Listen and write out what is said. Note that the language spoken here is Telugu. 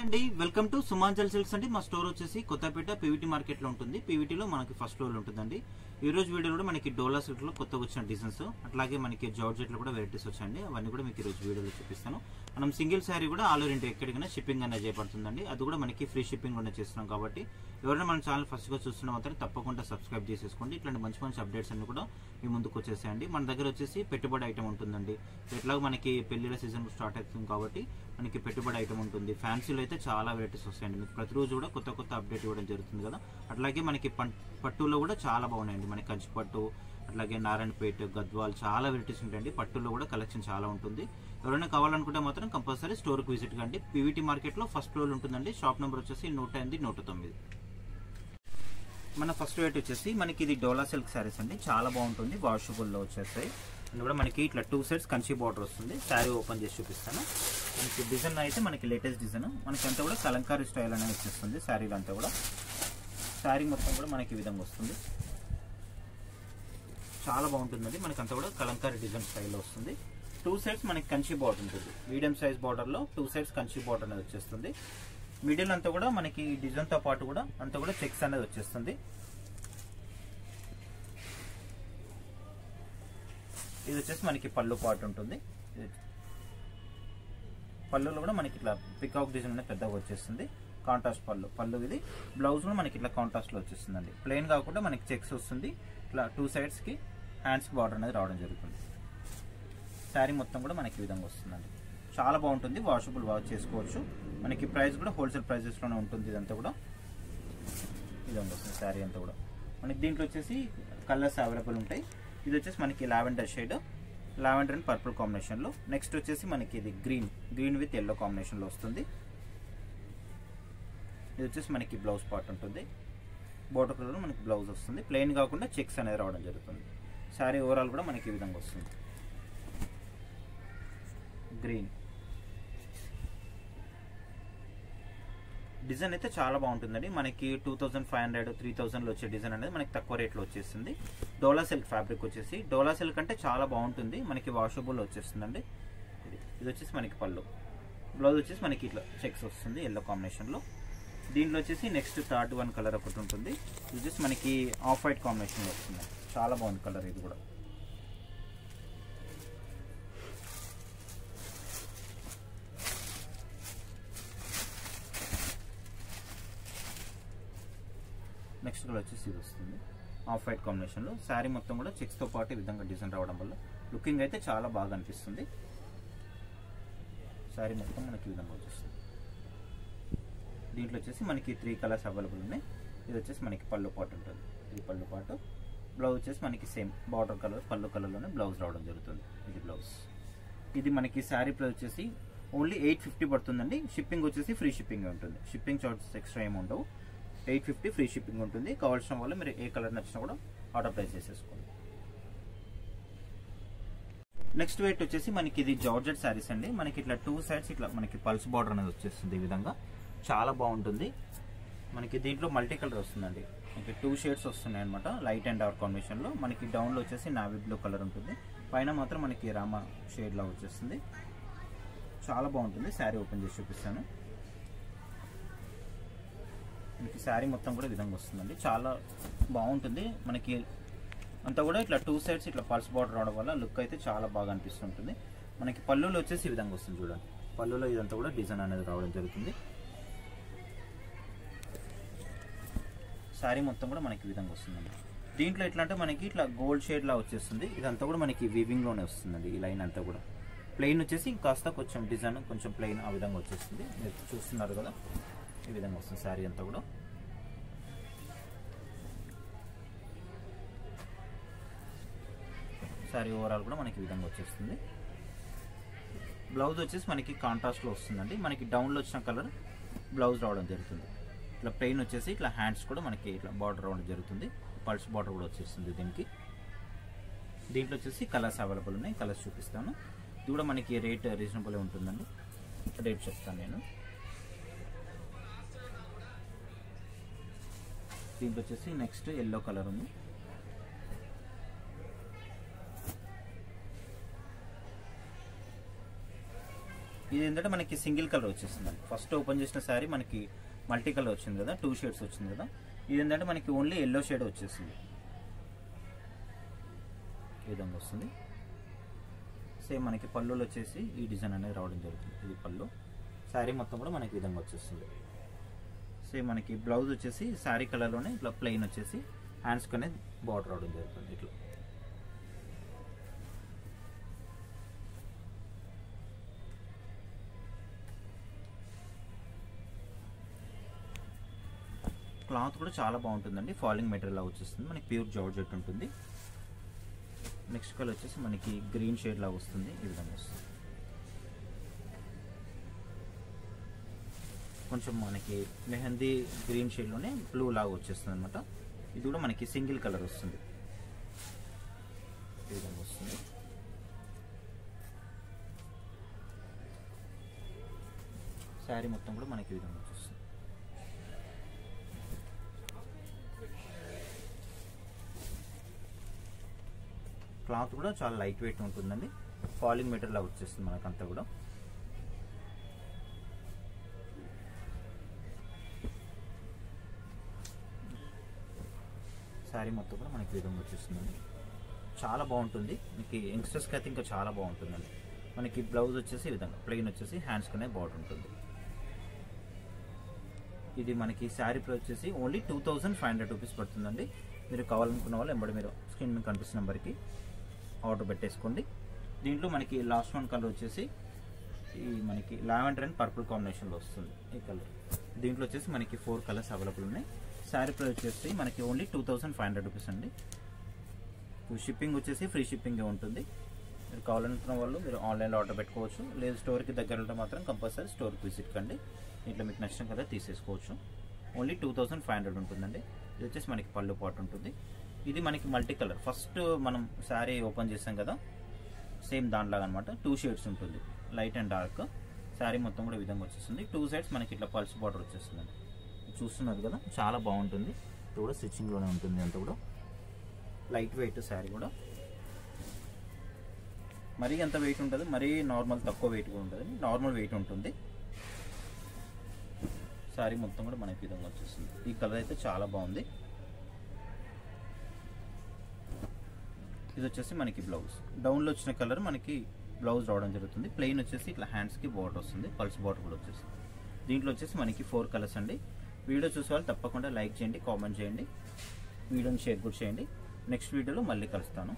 అండి వెల్కమ్ టు సుమాంచల్ సిల్క్స్ అండి. మా స్టోర్ వచ్చేసి కొత్తపేట పీవీటీ మార్కెట్ లో ఉంటుంది. పీవీటీలో మనకి ఫస్ట్ ఫ్లోర్ ఉంటుందండి. ఈ రోజు వీడియోలో కూడా మనకి డోలా సిల్క్ లో కొత్తగా వచ్చిన డిజైన్స్, అట్లాగే మనకి జార్జెట్ లో కూడా వెరైటీస్ వచ్చాయండి. అవన్నీ కూడా మీకు ఈ రోజు వీడియోలో చూపిస్తాను. మనం సింగిల్ శారీ కూడా ఆల్ ఓవర్ ఇండియా ఎక్కడికైనా షిప్పింగ్ అనేది చేయబడుతుందండి. అది కూడా మనకి ఫ్రీ షిప్పింగ్ కూడా చేస్తున్నాం. కాబట్టి ఎవరైనా మన ఛానల్ ఫస్ట్ గా చూస్తున్న మాత్రం తప్పకుండా సబ్స్క్రైబ్ చేసేసుకోండి. ఇట్లాంటి మంచి మంచి అప్డేట్స్ అన్ని కూడా మీ ముందుకు వచ్చేసాయండి. మన దగ్గర వచ్చేసి పెట్టుబడి ఐటమ్ ఉంటుందండి. ఎట్లాగో మనకి పెళ్లిళ్ళ సీజన్ స్టార్ట్ అవుతుంది కాబట్టి మనకి పెట్టుబడి ఐటమ్ ఉంటుంది. ఫ్యాన్సీలో అయితే చాలా వెరైటీస్ వస్తాయండి. మీకు ప్రతిరోజు కూడా కొత్త కొత్త అప్డేట్ ఇవ్వడం జరుగుతుంది కదా. అట్లాగే మనకి పట్టులో కూడా చాలా బాగున్నాయండి. మనకి కంచి పట్టు, అట్లాగే నారాయణపేట, గద్వాల్ చాలా వెరైటీస్ ఉంటాయండి. పట్టులో కూడా కలెక్షన్ చాలా ఉంటుంది. ఎవరైనా కావాలనుకుంటే మాత్రం కంపల్సరీ స్టోర్కి విజిట్ కండి. పీవీటీ మార్కెట్లో ఫస్ట్ ఫ్లోర్ ఉంటుందండి. షాప్ నెంబర్ వచ్చేసి 108, 109. మన ఫస్ట్ వెరైటీ వచ్చేసి మనకి ఇది డోలా సిల్క్ శారీస్ అండి. చాలా బాగుంటుంది. వాషబుల్లో వచ్చేస్తాయి. అండ్ కూడా మనకి ఇట్లా 2 సెట్స్ కంచి బార్డర్ వస్తుంది. శారీ ఓపెన్ చేసి చూపిస్తాను. మనకి డిజైన్ అయితే మనకి లేటెస్ట్ డిజైన్, మనకి అంతా కూడా కలంకారీ స్టైల్ అనేది వచ్చేస్తుంది. శారీలు అంతా కూడా శారీ మొత్తం కూడా మనకి ఈ విధంగా వస్తుంది. చాలా బాగుంటుందండి. మనకి అంతా కూడా కలంకారీ డిజైన్ స్టైల్లో వస్తుంది. 2 సెట్స్ మనకి కంచి బార్డర్ ఉంటుంది. మీడియం సైజ్ బార్డర్లో 2 సెట్స్ కంచి బార్డర్ అనేది వచ్చేస్తుంది. మిడిల్ అంతా కూడా మనకి డిజైన్తో పాటు కూడా అంతా కూడా చెక్స్ అనేది వచ్చేస్తుంది. ఇది వచ్చేసి మనకి పళ్ళు పార్ట్ ఉంటుంది. పళ్ళులో కూడా మనకి ఇట్లా పికాక్ డిజైన్ అనేది పెద్దగా వచ్చేస్తుంది. కాంట్రాస్ట్ పళ్ళు ఇది. బ్లౌజ్ కూడా మనకి ఇట్లా కాంట్రాస్ట్ లో వచ్చేస్తుందండి. ప్లెయిన్ కాకుండా మనకి చెక్స్ వస్తుంది. ఇట్లా 2 సైడ్స్ కి హ్యాండ్స్ బార్డర్ అనేది రావడం జరుగుతుంది. శారీ మొత్తం కూడా మనకి ఈ విధంగా వస్తుందండి. చాలా బాగుంటుంది. వాషబుల్ వాష్ చేసుకోవచ్చు. మనకి ప్రైస్ కూడా హోల్సేల్ ప్రైజెస్ లోనే ఉంటుంది. ఇదంతా కూడా ఈ విధంగా వస్తుంది. శారీ అంతా కూడా మనకి దీంట్లో వచ్చేసి కలర్స్ అవైలబుల్ ఉంటాయి. ఇది వచ్చేసి మనకి lavender shade, lavender and purple combination లో. నెక్స్ట్ వచ్చేసి మనకి ఇది గ్రీన్ విత్ ఎల్లో కాంబినేషన్ లో వస్తుంది. ఇది వచ్చేసి మనకి బ్లౌజ్ పార్ట్ ఉంటుంది. బోర్డర్ కలర్ మనకి బ్లౌజ్ వస్తుంది. ప్లెయిన్ కాకుండా చెక్స్ అనేది రావడం జరుగుతుంది. శారీ ఓవరాల్ కూడా మనకి ఈ విధంగా వస్తుంది. గ్రీన్ డిజైన్ అయితే చాలా బాగుంటుందండి. మనకి 2500, 3000 లో వచ్చే డిజైన్ అనేది మనకి తక్కువ రేట్లో వచ్చేస్తుంది. డోలా సిల్క్ ఫ్యాబ్రిక్ వచ్చేసి డోలా సిల్క్ అంటే చాలా బాగుంటుంది. మనకి వాషబుల్ వచ్చేస్తుందండి. ఇది వచ్చేసి మనకి పళ్ళు, బ్లౌజ్ వచ్చేసి మనకి ఇట్లా చెక్స్ వస్తుంది ఎల్లో కాంబినేషన్ లో. దీంట్లో వచ్చేసి నెక్స్ట్ థర్డ్ వన్ కలర్ ఒకటి ఉంటుంది. ఇది వచ్చేసి మనకి ఆఫ్ వైట్ కాంబినేషన్ లో వస్తుంది. చాలా బాగుంది కలర్ ఇది కూడా. నెక్స్ట్ కలర్ వచ్చేసి ఇది వస్తుంది ఆఫ్ వైట్ కాంబినేషన్ లో. శారీ మొత్తం కూడా చెక్స్ తో పాటు ఈ విధంగా డిజైన్ రావడం వల్ల లుకింగ్ అయితే చాలా బాగా అనిపిస్తుంది. శారీ మొత్తం మనకి ఈ విధంగా వచ్చేస్తుంది. దీంట్లో వచ్చేసి మనకి 3 కలర్స్ అవైలబుల్ ఉన్నాయి. ఇది వచ్చేసి మనకి పళ్ళు పాటు ఉంటుంది. ఇది పళ్ళు పాటు. బ్లౌజ్ వచ్చేసి మనకి సేమ్ బార్డర్ కలర్ పళ్ళు కలర్లోనే బ్లౌజ్ రావడం జరుగుతుంది. ఇది బ్లౌజ్. ఇది మనకి శారీ ప్రైస్ వచ్చేసి ఓన్లీ 850 పడుతుందండి. షిప్పింగ్ వచ్చేసి ఫ్రీ షిప్పింగ్ ఉంటుంది. షిప్పింగ్ చార్జెస్ ఎక్స్ట్రా ఏమి ఉండవు. 850 ఫ్రీ షిప్పింగ్ ఉంటుంది. కావాల్సిన వాళ్ళు మీరు ఏ కలర్ నచ్చినా కూడా ఆర్డర్ ప్లేస్ చేసేసుకోండి. నెక్స్ట్ వెయిట్ వచ్చేసి మనకి ఇది జార్జెట్ శారీస్ అండి. మనకి ఇట్లా 2 సైడ్స్ ఇట్లా మనకి పల్స్ బార్డర్ అనేది వచ్చేస్తుంది. ఈ విధంగా చాలా బాగుంటుంది. మనకి దీంట్లో మల్టీ కలర్ వస్తుందండి. మనకి 2 షేడ్స్ వస్తున్నాయి అనమాట. లైట్ అండ్ డార్క్ కాంబినేషన్ లో. మనకి డౌన్ లో వచ్చేసి నావీ బ్లూ కలర్ ఉంటుంది. పైన మాత్రం మనకి రామ షేడ్ లా వచ్చేస్తుంది. చాలా బాగుంటుంది. శారీ ఓపెన్ చేసి చూపిస్తాను. మనకి శారీ మొత్తం కూడా ఈ విధంగా వస్తుందండి. చాలా బాగుంటుంది. మనకి అంతా కూడా ఇట్లా 2 సైడ్స్ ఇట్లా పల్స్ బార్డర్ రావడం వల్ల లుక్ అయితే చాలా బాగా అనిపిస్తుంటుంది. మనకి పళ్ళులో వచ్చేసి ఈ విధంగా వస్తుంది. చూడండి, పళ్ళులో ఇదంతా కూడా డిజైన్ అనేది రావడం జరుగుతుంది. శారీ మొత్తం కూడా మనకి ఈ విధంగా వస్తుందండి. దీంట్లో ఎట్లా అంటే మనకి ఇట్లా గోల్డ్ షేడ్ లా వచ్చేస్తుంది. ఇదంతా కూడా మనకి వీవింగ్ లోనే వస్తుందండి. ఈ లైన్ అంతా కూడా ప్లెయిన్ వచ్చేసి కాస్త కొంచెం డిజైన్ కొంచెం ప్లెయిన్ ఆ విధంగా వచ్చేస్తుంది. మీరు చూస్తున్నారు కదా, ఈ విధంగా వస్తుంది శారీ అంతా కూడా. శారీ ఓవరాల్ కూడా మనకి ఈ విధంగా వచ్చేస్తుంది. బ్లౌజ్ వచ్చేసి మనకి కాంట్రాస్ట్ లో వస్తుందండి. మనకి డౌన్ లో వచ్చిన కలర్ బ్లౌజ్ రావడం జరుగుతుంది. ఇట్లా ప్లెయిన్ వచ్చేసి ఇట్లా హ్యాండ్స్ కూడా మనకి ఇట్లా బార్డర్ రావడం జరుగుతుంది. పల్స్ బార్డర్ కూడా వచ్చేస్తుంది దీనికి. దీంట్లో వచ్చేసి కలర్స్ అవైలబుల్ ఉన్నాయి. కలర్స్ చూపిస్తాను. ఇది కూడా మనకి రేట్ రీజనబుల్ ఉంటుందండి. రేట్ చెప్తాను నేను. దీంట్లో వచ్చేసి నెక్స్ట్ ఎల్లో కలర్ ఉంది. ఇది ఏంటంటే మనకి సింగిల్ కలర్ వచ్చేస్తుందండి. ఫస్ట్ ఓపెన్ చేసిన శారీ మనకి మల్టీ కలర్ వచ్చింది కదా, 2 షేడ్స్ వచ్చింది కదా. ఇది ఏంటంటే మనకి ఓన్లీ ఎల్లో షేడ్ వచ్చేసింది, ఈ విధంగా వస్తుంది. సేమ్ మనకి పళ్ళులో వచ్చేసి ఈ డిజైన్ అనేది రావడం జరుగుతుంది. ఇది పళ్ళు, శారీ మొత్తం కూడా మనకి ఈ విధంగా వచ్చేస్తుంది. సేమ్ మనకి బ్లౌజ్ వచ్చేసి శారీ కలర్లోనే ఇట్లా ప్లెయిన్ వచ్చేసి హ్యాండ్స్కి అనేది బార్డర్ రావడం జరుగుతుంది. ఇట్లా క్లాత్ కూడా చాలా బాగుంటుందండి. ఫాలింగ్ మెటీరియల్ లాగా వచ్చేస్తుంది, మనకి ప్యూర్ జార్జెట్ ఉంటుంది. నెక్స్ట్ కలర్ వచ్చేసి మనకి గ్రీన్ షేడ్ లాగా వస్తుంది, ఈ విధంగా వస్తుంది. కొంచెం మనకి మెహందీ గ్రీన్ షేడ్లోనే బ్లూ లాగా వచ్చేస్తుంది అనమాట. ఇది కూడా మనకి సింగిల్ కలర్ వస్తుంది, ఈ విధంగా వస్తుంది. శారీ మొత్తం కూడా మనకి ఈ విధంగా వచ్చేస్తుంది. క్లాత్ కూడా చాలా లైట్ వెయిట్ ఉంటుందండి. ఫాలింగ్ మెటీరియల్ లాగా వచ్చేస్తుంది మనకంతా కూడా. శారీ మొత్తం కూడా మనకి విధంగా వచ్చేస్తుందండి. చాలా బాగుంటుంది, మీకు యంగ్స్టర్స్కి అయితే ఇంకా చాలా బాగుంటుందండి. మనకి బ్లౌజ్ వచ్చేసి ఈ విధంగా ప్లెయిన్ వచ్చేసి హ్యాండ్స్ కనే బార్డర్ ఉంటుంది. ఇది మనకి శారీ ప్రైస్ వచ్చేసి ఓన్లీ 2500 రూపీస్ పడుతుందండి. మీరు కావాలనుకున్న వాళ్ళు ఎంబడి మీరు స్క్రీన్ మీద కనిపిస్తున్న నెంబర్కి ఆర్డర్ పెట్టేసుకోండి. దీంట్లో మనకి లాస్ట్ వన్ కలర్ వచ్చేసి ఈ మనకి లావెండర్ అండ్ పర్పుల్ కాంబినేషన్లో వస్తుంది ఈ కలర్. దీంట్లో వచ్చేసి మనకి 4 కలర్స్ అవైలబుల్ ఉన్నాయి. శారీ ప్రైస్ వచ్చేసి మనకి ఓన్లీ 2500 రూపీస్ అండి. షిప్పింగ్ వచ్చేసి ఫ్రీ షిప్పింగే ఉంటుంది. మీరు కావాలనుకున్న వాళ్ళు మీరు ఆన్లైన్లో ఆర్డర్ పెట్టుకోవచ్చు, లేదు స్టోర్కి దగ్గర ఉంటే మాత్రం కంపల్సరీ స్టోర్కి విజిట్ కండి. ఇట్లా మీకు నచ్చిన కదా తీసేసుకోవచ్చు. ఓన్లీ 2500 ఉంటుందండి. ఇది వచ్చేసి మనకి పళ్ళు పాటు ఉంటుంది. ఇది మనకి మల్టీ కలర్, ఫస్ట్ మనం శారీ ఓపెన్ చేసాం కదా సేమ్ దాంట్లాగా అనమాట. 2 షేడ్స్ ఉంటుంది, లైట్ అండ్ డార్క్. శారీ మొత్తం కూడా ఈ విధంగా వచ్చేస్తుంది. 2 సైడ్స్ మనకి ఇట్లా పల్స్ బార్డర్ వచ్చేస్తుందండి. చూస్తున్నారు కదా, చాలా బాగుంటుంది. ఇది కూడా స్టిచ్చింగ్లోనే ఉంటుంది, అంతా కూడా లైట్ వెయిట్. శారీ కూడా మరీ ఎంత వెయిట్ ఉంటుంది, మరీ నార్మల్ తక్కువ వెయిట్ కూడా ఉంటుంది, నార్మల్ వెయిట్ ఉంటుంది. శారీ మొత్తం కూడా మనకి విధంగా వచ్చేస్తుంది. ఈ కలర్ అయితే చాలా బాగుంది. ఇది వచ్చేసి మనకి బ్లౌజ్, డౌన్లో వచ్చిన కలర్ మనకి బ్లౌజ్ రావడం జరుగుతుంది. ప్లెయిన్ వచ్చేసి ఇట్లా హ్యాండ్స్కి బార్డర్ వస్తుంది, పల్స్ బార్డర్ కూడా వచ్చేస్తుంది. దీంట్లో వచ్చేసి మనకి 4 కలర్స్ అండి. వీడియో చూసే వాళ్ళు తప్పకుండా లైక్ చేయండి, కామెంట్ చేయండి, వీడియోని షేర్ కూడా చేయండి. నెక్స్ట్ వీడియోలో మళ్ళీ కలుస్తాను.